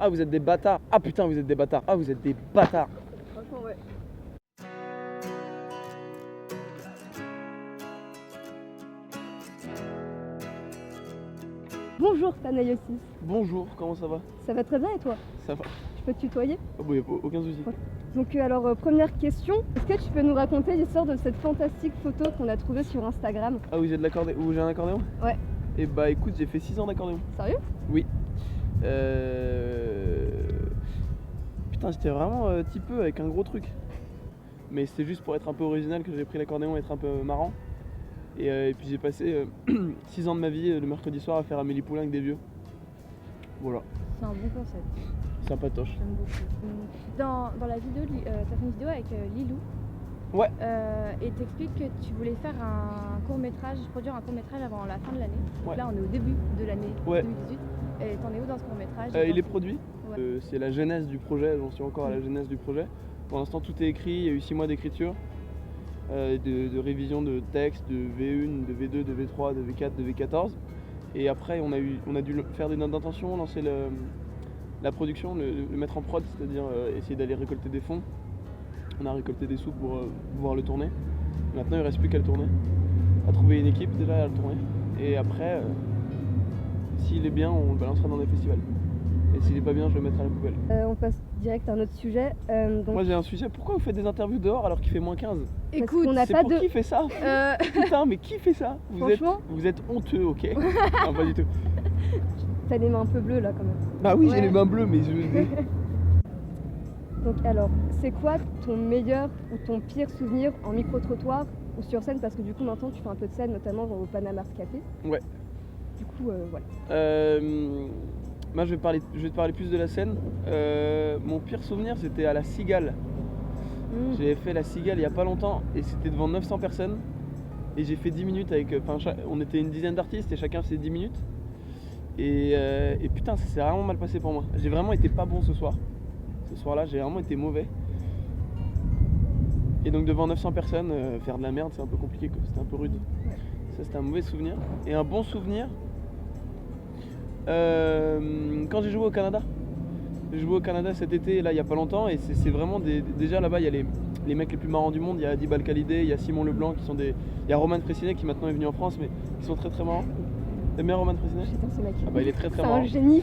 Ah, vous êtes des bâtards. Ah putain, vous êtes des bâtards. Ah, vous êtes des bâtards. Franchement, ouais. Bonjour Tanayosis. Bonjour, comment ça va? Ça va très bien et toi? Ça va. Je peux te tutoyer? Oh, bah, y a aucun souci. Ouais. Donc alors première question, est-ce que tu peux nous raconter l'histoire de cette fantastique photo qu'on a trouvée sur Instagram? Ah, vous êtes de l'accordéon? Ou j'ai un accordéon? Ouais. Et bah écoute, j'ai fait 6 ans d'accordéon. Sérieux? Oui. Putain, j'étais vraiment petit peu avec un gros truc. Mais c'était juste pour être un peu original que j'ai pris l'accordéon et être un peu marrant. Et puis j'ai passé 6 ans de ma vie le mercredi soir à faire Amélie Poulain avec des vieux. Voilà, C'est un bon concept, sympatoche. j'aime beaucoup. Dans la vidéo, t'as fait une vidéo avec Lilou. Ouais. Et t'expliques que tu voulais faire un court-métrage, produire un court-métrage avant la fin de l'année. Donc Ouais. là on est au début de l'année Ouais. 2018. Et t'en es où dans ce court-métrage? Il est produit. Ouais. C'est la genèse du projet, j'en suis encore à la genèse du projet. Pour l'instant tout est écrit, il y a eu 6 mois d'écriture, de révision de texte, de V1, de V2, de V3, de V4, de V14. Et après on a dû faire des notes d'intention, lancer la production, le mettre en prod, c'est-à-dire essayer d'aller récolter des fonds. On a récolté des sous pour pouvoir le tourner. Maintenant il ne reste plus qu'à le tourner. À trouver une équipe déjà et à le tourner. Et après, s'il est bien, on le balancera dans des festivals. Et s'il est pas bien, je le mettrai à la poubelle. On passe direct à un autre sujet. Moi j'ai un sujet, pourquoi vous faites des interviews dehors alors qu'il fait moins 15? Écoute, on n'a C'est pas pour de... qui fait ça? Putain, mais qui fait ça? Franchement Vous êtes honteux, ok? Non, pas du tout. T'as les mains un peu bleues là quand même. Bah oui, Ouais. j'ai les mains bleues, mais Donc alors, c'est quoi ton meilleur ou ton pire souvenir en micro-trottoir ou sur scène? Parce que du coup maintenant tu fais un peu de scène, notamment au Panama Café. Ouais. Du coup, voilà. Moi je vais te parler plus de la scène. Mon pire souvenir c'était à la Cigale. J'ai fait la Cigale il y a pas longtemps et c'était devant 900 personnes. Et j'ai fait 10 minutes avec. On était une dizaine d'artistes et chacun faisait 10 minutes. Et putain, ça s'est vraiment mal passé pour moi. J'ai vraiment été pas bon ce soir. Ce soir-là, j'ai vraiment été mauvais. Et donc devant 900 personnes, faire de la merde, c'est un peu compliqué, quoi. C'était un peu rude. Ouais. Ça, c'était un mauvais souvenir. Et un bon souvenir, quand j'ai joué au Canada. J'ai joué au Canada cet été, là, il y a pas longtemps. Et c'est vraiment déjà là-bas, il y a les mecs les plus marrants du monde. Il y a Adib Al-Khalidé, il y a Simon Leblanc, qui sont des... Il y a Roman Frécinet qui maintenant est venu en France, mais qui sont très très marrants. T'aimes bien Roman Frécinet? Putain, ce mec. Ah bah il est très très C'est marrant. un génie.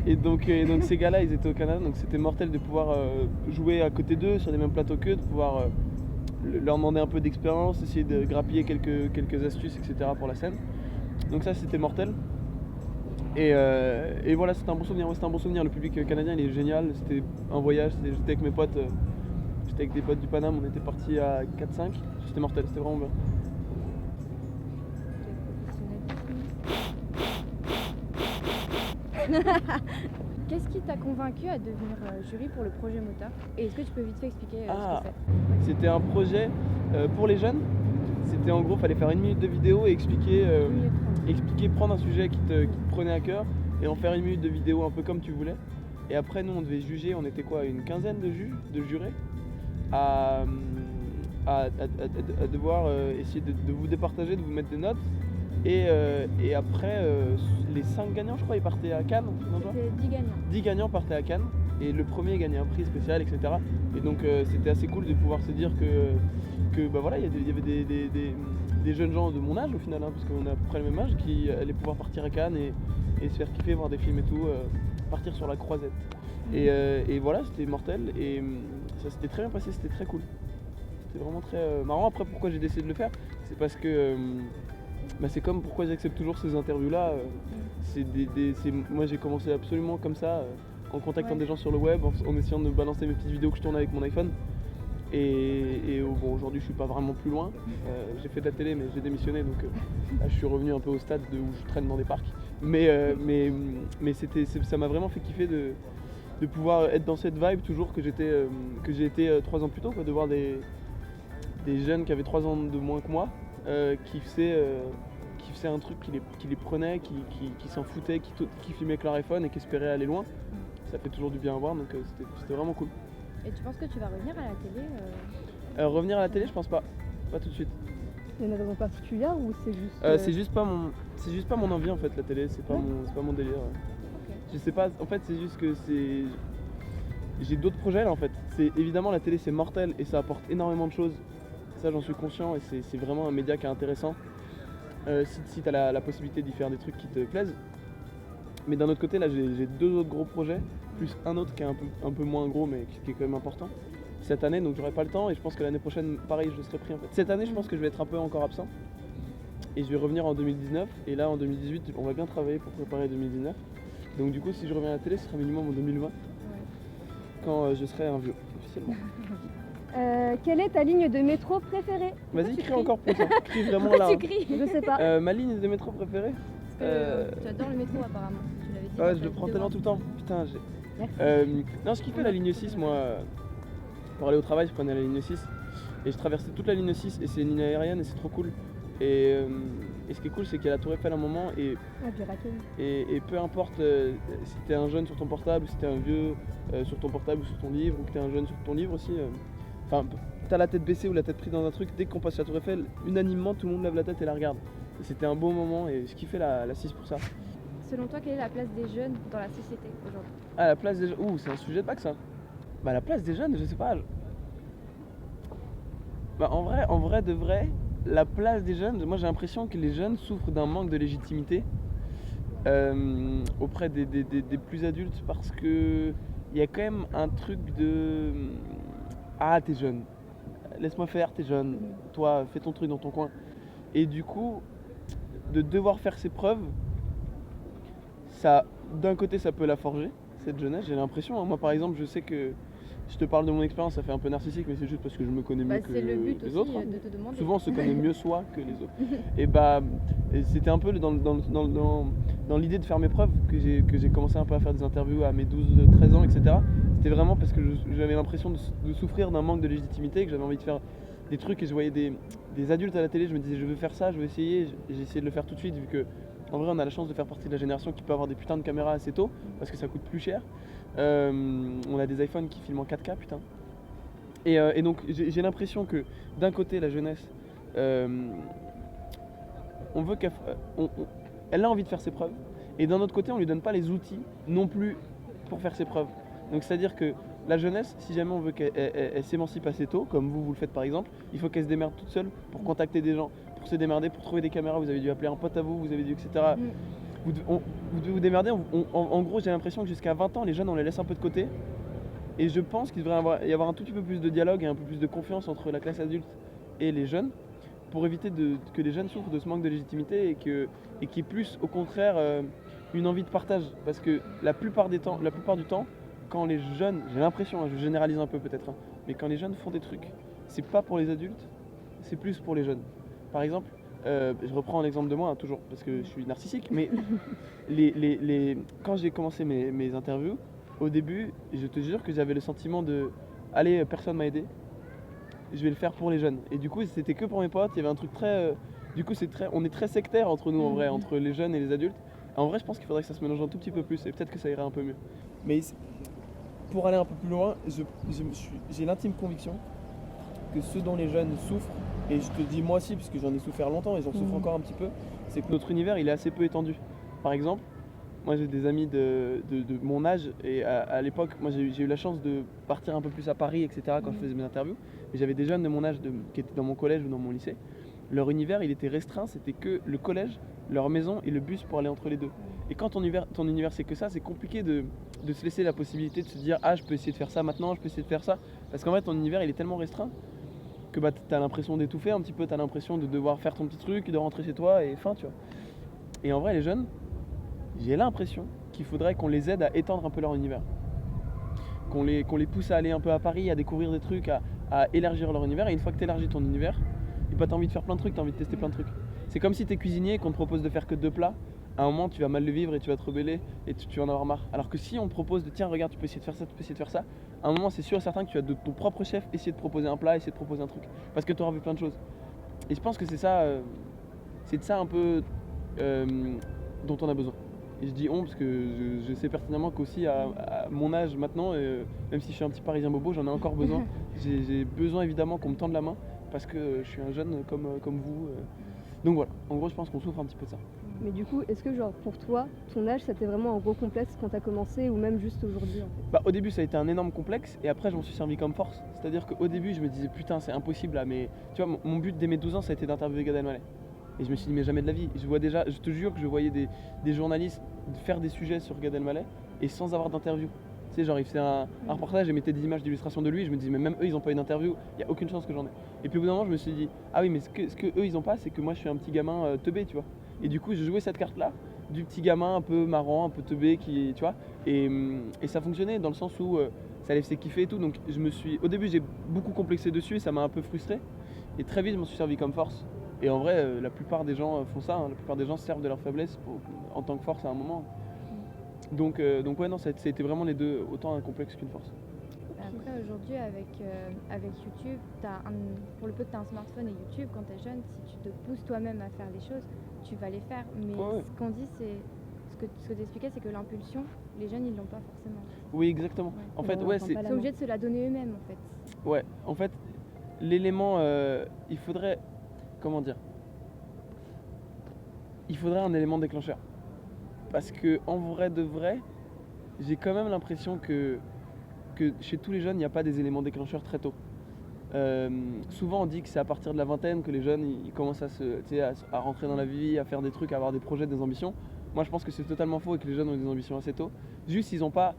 Et donc ces gars-là, ils étaient au Canada, donc c'était mortel de pouvoir jouer à côté d'eux sur les mêmes plateaux qu'eux, de pouvoir leur demander un peu d'expérience, essayer de grappiller quelques astuces, etc. pour la scène. Donc ça, c'était mortel. Et voilà, c'était un bon souvenir. Ouais, c'était un bon souvenir. Le public canadien, il est génial. C'était un voyage. J'étais avec mes potes. J'étais avec des potes du Paname. On était partis à 4-5. C'était mortel. C'était vraiment bien. Qu'est-ce qui t'a convaincu à devenir jury pour le projet Motard? Et est-ce que tu peux vite fait expliquer Ah. ce que c'est? C'était un projet pour les jeunes. C'était en gros, fallait faire 1 minute de vidéo et expliquer, prendre un sujet qui te prenait à cœur et en faire 1 minute de vidéo un peu comme tu voulais. Et après, nous, on devait juger. On était quoi, une quinzaine de jurés à devoir essayer de vous départager, de vous mettre des notes. Et après, les 5 gagnants, je crois, ils partaient à Cannes. C'était 10 gagnants. 10 gagnants partaient à Cannes et le premier gagnait un prix spécial, etc. Et donc c'était assez cool de pouvoir se dire que bah voilà, il y avait des jeunes gens de mon âge au final, parce qu'on a à peu près le même âge, qui allaient pouvoir partir à Cannes et se faire kiffer, voir des films et tout, partir sur la croisette. Et voilà, c'était mortel et ça s'était très bien passé, c'était très cool. C'était vraiment très marrant. Après, pourquoi j'ai décidé de le faire, c'est parce que c'est comme pourquoi j'accepte toujours ces interviews-là. Moi, j'ai commencé absolument comme ça, en contactant des gens sur le web, en essayant de balancer mes petites vidéos que je tourne avec mon iPhone. Bon, aujourd'hui, je suis pas vraiment plus loin. J'ai fait de la télé, mais j'ai démissionné, donc là, je suis revenu un peu au stade où je traîne dans des parcs. Mais ça m'a vraiment fait kiffer de pouvoir être dans cette vibe toujours que j'ai été 3 ans plus tôt, quoi, de voir des jeunes qui avaient 3 ans de moins que moi, qui faisaient un truc qui les prenait, qui s'en foutaient, qui filmaient avec leur iPhone et qui espéraient aller loin. Ça fait toujours du bien à voir, donc c'était vraiment cool. Et tu penses que tu vas revenir à la télé Revenir à la télé, je pense pas tout de suite. Il y a une raison particulière ou c'est juste... C'est juste pas mon envie en fait, la télé, c'est pas mon délire. Ok. Je sais pas, en fait c'est juste que j'ai d'autres projets là en fait. C'est évidemment la télé c'est mortel et ça apporte énormément de choses. Ça j'en suis conscient et c'est vraiment un média qui est intéressant. Si tu as la possibilité d'y faire des trucs qui te plaisent. Mais d'un autre côté là j'ai 2 autres gros projets, plus un autre qui est un peu moins gros mais qui est quand même important. Cette année donc j'aurai pas le temps et je pense que l'année prochaine pareil je serai pris en fait. Cette année je pense que je vais être un peu encore absent. Et je vais revenir en 2019 et là en 2018 on va bien travailler pour préparer 2019. Donc du coup si je reviens à la télé ce sera minimum en 2020 quand je serai un vieux officiellement. Quelle est ta ligne de métro préférée? Vas-y tu crie cries encore pour ça, crie vraiment Pourquoi là. tu cries? Je sais pas. Ma ligne de métro préférée Tu adores le métro apparemment. Tu l'avais dit. Ouais dans je ta le prends vidéo. tellement tout le temps, putain j'ai... Merci. Non je kiffais la ligne 6 moi, pour aller au travail je prenais la ligne 6 et je traversais toute la ligne 6 et c'est une ligne aérienne et c'est trop cool. Et ce qui est cool c'est qu'il y a la tour Eiffel à un moment et J'ai raté. Et peu importe si t'es un jeune sur ton portable, si t'es un vieux sur ton portable ou sur ton livre, ou que t'es un jeune sur ton livre aussi, enfin t'as la tête baissée ou la tête prise dans un truc, dès qu'on passe la tour Eiffel, unanimement tout le monde lève la tête et la regarde. Et c'était un beau moment et je kiffais la 6 pour ça. Selon toi, quelle est la place des jeunes dans la société aujourd'hui? Ah la place des jeunes, ouh c'est un sujet de bac ça. Bah la place des jeunes, je sais pas. Bah en vrai de vrai, la place des jeunes, moi j'ai l'impression que les jeunes souffrent d'un manque de légitimité auprès des plus adultes parce que il y a quand même un truc de ah t'es jeune, laisse-moi faire, t'es jeune, toi fais ton truc dans ton coin. Et du coup, de devoir faire ses preuves, ça d'un côté ça peut la forger, cette jeunesse, j'ai l'impression. Moi par exemple je sais que je te parle de mon expérience, ça fait un peu narcissique, mais c'est juste parce que je me connais mieux que C'est le but les aussi autres. de te demander. Souvent on se connaît mieux soi que les autres. Et c'était un peu dans l'idée de faire mes preuves que j'ai commencé un peu à faire des interviews à mes 12-13 ans, etc. C'était vraiment parce que j'avais l'impression de souffrir d'un manque de légitimité, que j'avais envie de faire des trucs et je voyais des adultes à la télé, je me disais je veux faire ça, je veux essayer, et j'ai essayé de le faire tout de suite vu que en vrai on a la chance de faire partie de la génération qui peut avoir des putains de caméras assez tôt parce que ça coûte plus cher. On a des iPhones qui filment en 4K putain. Et donc j'ai l'impression que d'un côté la jeunesse on veut elle a envie de faire ses preuves et d'un autre côté on lui donne pas les outils non plus pour faire ses preuves. Donc c'est à dire que la jeunesse, si jamais on veut qu'elle s'émancipe assez tôt, comme vous le faites par exemple, il faut qu'elle se démerde toute seule pour contacter des gens, pour se démerder, pour trouver des caméras, vous avez dû appeler un pote à vous, vous avez dû etc. Vous devez vous démerder. En gros, j'ai l'impression que jusqu'à 20 ans, les jeunes, on les laisse un peu de côté. Et je pense qu'il devrait y avoir un tout petit peu plus de dialogue et un peu plus de confiance entre la classe adulte et les jeunes pour éviter que les jeunes souffrent de ce manque de légitimité et qu'il y ait plus, au contraire, une envie de partage. Parce que la plupart du temps, quand les jeunes, j'ai l'impression, je généralise un peu peut-être, hein, mais quand les jeunes font des trucs, c'est pas pour les adultes, c'est plus pour les jeunes. Par exemple, je reprends l'exemple de moi, hein, toujours, parce que je suis narcissique, mais quand j'ai commencé mes interviews, au début, je te jure que j'avais le sentiment de « Allez, personne m'a aidé, je vais le faire pour les jeunes ». Et du coup, c'était que pour mes potes, il y avait un truc très... du coup, on est très sectaire entre nous, en vrai, entre les jeunes et les adultes. En vrai, je pense qu'il faudrait que ça se mélange un tout petit peu plus, et peut-être que ça irait un peu mieux. Mais pour aller un peu plus loin, j'ai l'intime conviction que ce dont les jeunes souffrent, et je te dis moi aussi puisque j'en ai souffert longtemps et j'en souffre encore un petit peu, c'est que notre univers il est assez peu étendu. Par exemple, moi j'ai des amis de mon âge et à l'époque, moi j'ai eu la chance de partir un peu plus à Paris, etc. quand je faisais mes interviews, mais j'avais des jeunes de mon âge qui étaient dans mon collège ou dans mon lycée. Leur univers il était restreint, c'était que le collège, leur maison et le bus pour aller entre les deux. Et quand ton univers c'est que ça, c'est compliqué de se laisser la possibilité de se dire ah je peux essayer de faire ça maintenant, je peux essayer de faire ça. Parce qu'en fait ton univers il est tellement restreint que bah, t'as l'impression d'étouffer un petit peu, t'as l'impression de devoir faire ton petit truc, de rentrer chez toi et fin tu vois. Et en vrai les jeunes, j'ai l'impression qu'il faudrait qu'on les aide à étendre un peu leur univers. Qu'on les pousse à aller un peu à Paris, à découvrir des trucs, à élargir leur univers. Et une fois que t'élargis ton univers, bah, t'as envie de faire plein de trucs, t'as envie de tester plein de trucs. C'est comme si t'es cuisinier et qu'on te propose de faire que 2 plats. À un moment tu vas mal le vivre et tu vas te rebeller et tu vas en avoir marre. Alors que si on te propose de tiens regarde tu peux essayer de faire ça, tu peux essayer de faire ça, à un moment c'est sûr et certain que tu vas de ton propre chef essayer de proposer un plat, essayer de proposer un truc. Parce que tu auras vu plein de choses. Et je pense que c'est de ça un peu dont on a besoin. Et je dis on parce que je sais pertinemment qu'aussi à mon âge maintenant, même si je suis un petit parisien bobo, j'en ai encore besoin. J'ai besoin évidemment qu'on me tende la main parce que je suis un jeune comme vous. Donc voilà, en gros je pense qu'on souffre un petit peu de ça. Mais du coup, est-ce que genre pour toi, ton âge, c'était vraiment un gros complexe quand t'as commencé ou même juste aujourd'hui en fait? Bah, au début, ça a été un énorme complexe et après, je m'en suis servi comme force. C'est-à-dire qu'au début, je me disais putain, c'est impossible là, mais tu vois, mon but dès mes 12 ans, ça a été d'interviewer Gad Elmaleh. Et je me suis dit, mais jamais de la vie. Je vois déjà, je te jure que je voyais des journalistes faire des sujets sur Gad Elmaleh et sans avoir d'interview. Tu sais, genre, il faisait un reportage et mettait des images d'illustration de lui. Et je me disais, mais même eux, ils n'ont pas eu d'interview. Il n'y a aucune chance que j'en ai. Et puis au bout d'un moment, je me suis dit, ah oui, mais ce que eux, ils n'ont pas, c'est que moi, je suis un petit gamin teubé, tu vois. Et du coup, je jouais cette carte-là, du petit gamin un peu marrant, un peu teubé, qui, tu vois. Et ça fonctionnait dans le sens où ça les faisait kiffer et tout. Donc, au début, j'ai beaucoup complexé dessus et ça m'a un peu frustré. Et très vite, je m'en suis servi comme force. Et en vrai, la plupart des gens font ça, hein. La plupart des gens servent de leur faiblesse en tant que force à un moment. Donc ouais, non, c'était vraiment les deux, autant un complexe qu'une force. Après, aujourd'hui, avec YouTube, pour le peu que tu as un smartphone et YouTube, quand tu es jeune, si tu te pousses toi-même à faire les choses, tu vas les faire. Mais Ouais. ce qu'on dit, ce que tu expliquais, c'est que l'impulsion, les jeunes, ils l'ont pas forcément. Oui, exactement. Ouais. En fait, Non, ouais, on c'est. prend pas Ils la sont main. obligés de se la donner eux-mêmes, en fait. Ouais, en fait, l'élément, il faudrait. Comment dire? Il faudrait un élément déclencheur. Parce que en vrai de vrai, j'ai quand même l'impression que chez tous les jeunes, il n'y a pas des éléments déclencheurs très tôt. Souvent, on dit que c'est à partir de la vingtaine que les jeunes ils commencent à rentrer dans la vie, à faire des trucs, à avoir des projets, des ambitions. Moi, je pense que c'est totalement faux et que les jeunes ont des ambitions assez tôt. Juste, ils n'ont pas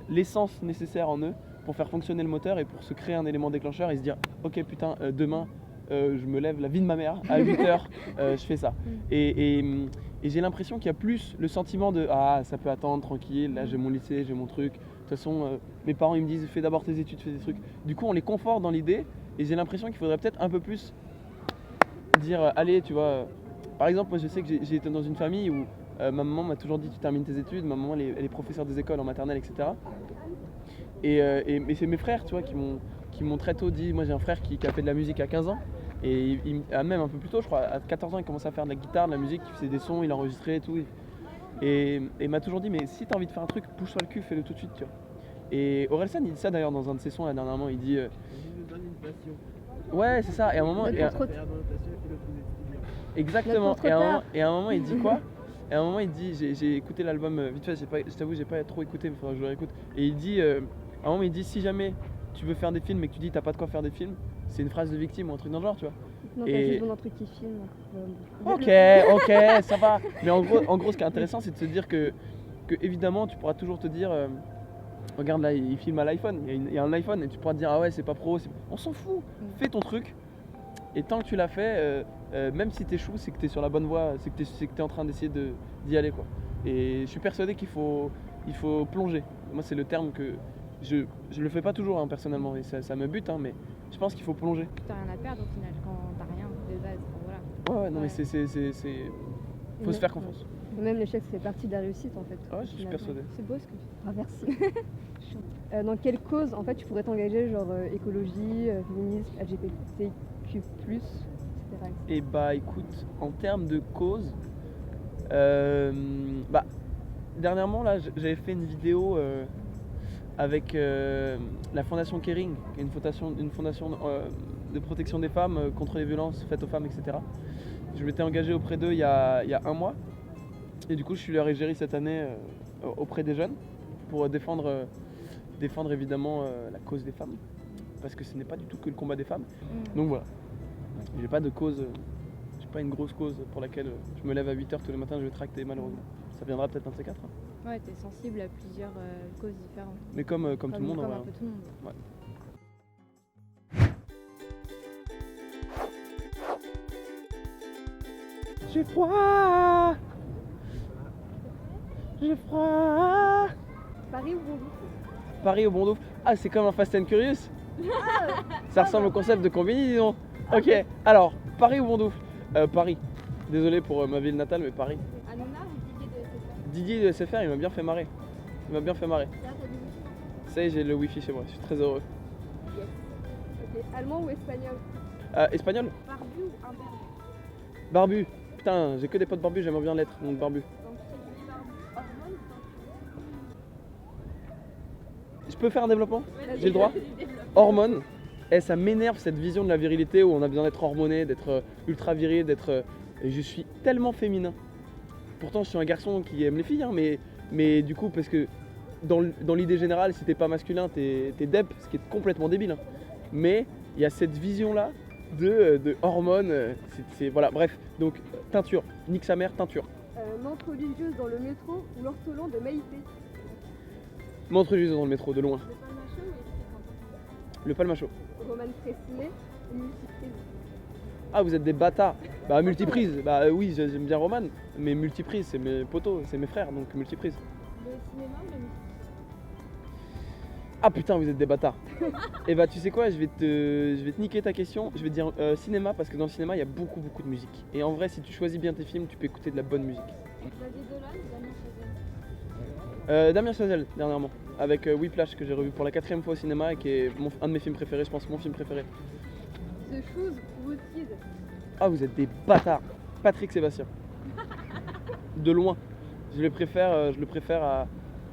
l'essence nécessaire en eux pour faire fonctionner le moteur et pour se créer un élément déclencheur et se dire ok, putain, demain, je me lève la vie de ma mère à 8h, je fais ça. Et j'ai l'impression qu'il y a plus le sentiment de ah, ça peut attendre, tranquille, là j'ai mon lycée, j'ai mon truc. De toute façon, mes parents ils me disent fais d'abord tes études, fais des trucs. Du coup, on les conforte dans l'idée et j'ai l'impression qu'il faudrait peut-être un peu plus dire allez, tu vois. Par exemple, moi je sais que j'ai été dans une famille où ma maman m'a toujours dit tu termines tes études, ma maman elle est professeure des écoles en maternelle, etc. Mais c'est mes frères, tu vois, qui m'ont très tôt dit, moi j'ai un frère qui a fait de la musique à 15 ans. Et même un peu plus tôt, je crois, à 14 ans, il commençait à faire de la guitare, de la musique, il faisait des sons, il enregistrait et tout. Et il m'a toujours dit, mais si t'as envie de faire un truc, bouge-toi le cul, fais-le tout de suite, tu vois. Et Orelsan, il dit ça d'ailleurs dans un de ses sons là, dernièrement, il dit ouais, c'est ça, et à un moment. Exactement, et à un moment, il dit quoi? Et à un moment, il dit, j'ai écouté l'album vite fait, je t'avoue, j'ai pas trop écouté, il faudra que je le réécoute. Et il dit, à un moment, il dit, si jamais tu veux faire des films et que tu dis t'as pas de quoi faire des films, c'est une phrase de victime ou un truc dans le genre, tu vois. Non, t'as Et- juste besoin d'un truc qui filme. Ok, ça va. Mais en gros, ce qui est intéressant, c'est de se dire que évidemment, tu pourras toujours te dire, regarde là, il filme à l'iPhone, il y a un iPhone, et tu pourras te dire, ah ouais, c'est pas pro, on s'en fout, fais ton truc. Et tant que tu l'as fait, même si t'échoues, c'est que t'es sur la bonne voie, c'est que t'es en train d'essayer d'y aller, quoi. Et je suis persuadé qu'il faut plonger. Moi, c'est le terme que je le fais pas toujours, hein, personnellement, et ça me bute, hein, mais je pense qu'il faut plonger. T'as rien à perdre au final quand t'as rien de base. Enfin, voilà. Ouais, non, mais faut se faire confiance. Même l'échec, c'est partie de la réussite en fait. Ouais, je suis finalement. persuadé. C'est beau ce que tu Ah, merci. Dans quelle cause en fait tu pourrais t'engager, genre écologie, féminisme, LGBTQ+, etc. Et bah écoute, en termes de cause, bah dernièrement là j'avais fait une vidéo avec la fondation Kering, qui est une fondation de protection des femmes contre les violences faites aux femmes, etc. Je m'étais engagé auprès d'eux il y a un mois. Et du coup je suis leur égérie cette année auprès des jeunes pour défendre évidemment la cause des femmes. Parce que ce n'est pas du tout que le combat des femmes. Donc voilà. J'ai pas de cause, j'ai pas une grosse cause pour laquelle je me lève à 8h tous les matins, je vais tracter malheureusement. Ça viendra peut-être un de ces quatre. Hein. Ouais, t'es sensible à plusieurs causes différentes. Mais comme tout le monde. Comme hein, un peu tout le monde. Ouais. J'ai froid. J'ai froid. Paris ou Bonjour? Paris au Bondouf. Ah, c'est comme un Fast and Curious. Ça ressemble au concept de Combini, dis donc. Ok, alors, Paris ou Bondouf? Paris. Désolé pour ma ville natale, mais Paris. Hanouna ou Didier de SFR, il m'a bien fait marrer. Il m'a bien fait marrer. Ça y est, j'ai le wifi chez moi, je suis très heureux. Ok, allemand ou espagnol? Espagnol? Barbu ou imberbe? Barbu. Putain, j'ai que des potes barbus, j'aimerais bien l'être, donc barbu. Donc tu sais barbu. Hormones ou Je peux faire un développement? J'ai le droit? Hormones. Eh, ça m'énerve cette vision de la virilité où on a besoin d'être hormoné, d'être ultra viril, d'être. Et je suis tellement féminin. pourtant je suis un garçon qui aime les filles, hein, mais du coup, parce que dans l'idée générale, si t'es pas masculin, t'es dep, ce qui est complètement débile. Hein. Mais il y a cette vision-là de hormones, voilà, bref. Donc, teinture, nique sa mère, teinture. Menthe religieuse dans le métro ou l'ortolan de Maïté? Menthe religieuse dans le métro, de loin. Le palmacho. Romane Fressinet ou multiprise? Ah, vous êtes des bâtards. Bah, multiprise. Bah oui, j'aime bien Roman, mais multiprise, c'est mes potos, c'est mes frères, donc multiprise. Le cinéma ou la musique? Ah putain, vous êtes des bâtards. Et bah, tu sais quoi, je vais te niquer ta question. Je vais te dire cinéma, parce que dans le cinéma, il y a beaucoup de musique. Et en vrai, si tu choisis bien tes films, tu peux écouter de la bonne musique. Xavier Dolan ou Damien Chazelle? Damien Chazelle, dernièrement, avec Whiplash, que j'ai revu pour la 4e fois au cinéma et qui est un de mes films préférés, je pense mon film préféré. The Shoes ou Woodkid? Ah, vous êtes des bâtards. Patrick Sébastien. De loin. Je le préfère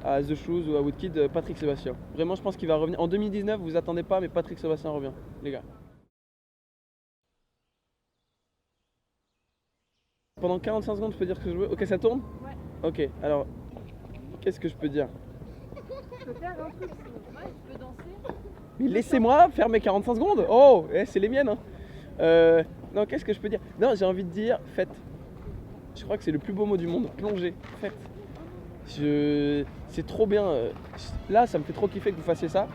à The Shoes ou à Woodkid, Patrick Sébastien. Vraiment, je pense qu'il va revenir. En 2019, vous attendez pas, mais Patrick Sébastien revient, les gars. Pendant 45 secondes, je peux dire ce que je veux. Ok, ça tourne? Ouais. Ok, alors, qu'est-ce que je peux dire? Je peux faire un truc sinon. Ouais, tu peux danser. Mais laissez-moi faire mes 45 secondes. Oh, c'est les miennes. Hein. Non, qu'est-ce que je peux dire? Non, j'ai envie de dire faites. Je crois que c'est le plus beau mot du monde. Plongez, faites. C'est trop bien. Là, ça me fait trop kiffer que vous fassiez ça.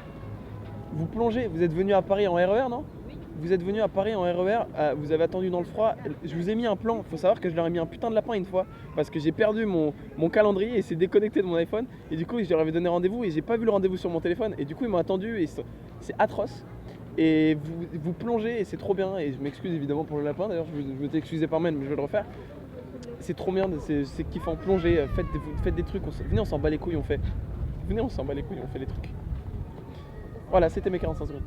Vous plongez. Vous êtes venu à Paris en RER, non? Oui. Vous êtes venu à Paris en RER. Vous avez attendu dans le froid. Je vous ai mis un plan. Faut savoir que je leur ai mis un putain de lapin une fois parce que j'ai perdu mon calendrier et c'est déconnecté de mon iPhone. Et du coup, je leur avais donné rendez-vous et j'ai pas vu le rendez-vous sur mon téléphone. Et du coup, ils m'ont attendu et c'est atroce. Et vous plongez et c'est trop bien. Et je m'excuse évidemment pour le lapin. D'ailleurs, je me t'ai excusé par mail, mais je vais le refaire. C'est trop bien, c'est kiffant. Plongez, faites des trucs. Venez, on s'en bat les couilles, on fait. Venez, on s'en bat les couilles, on fait les trucs. Voilà, c'était mes 45 secondes.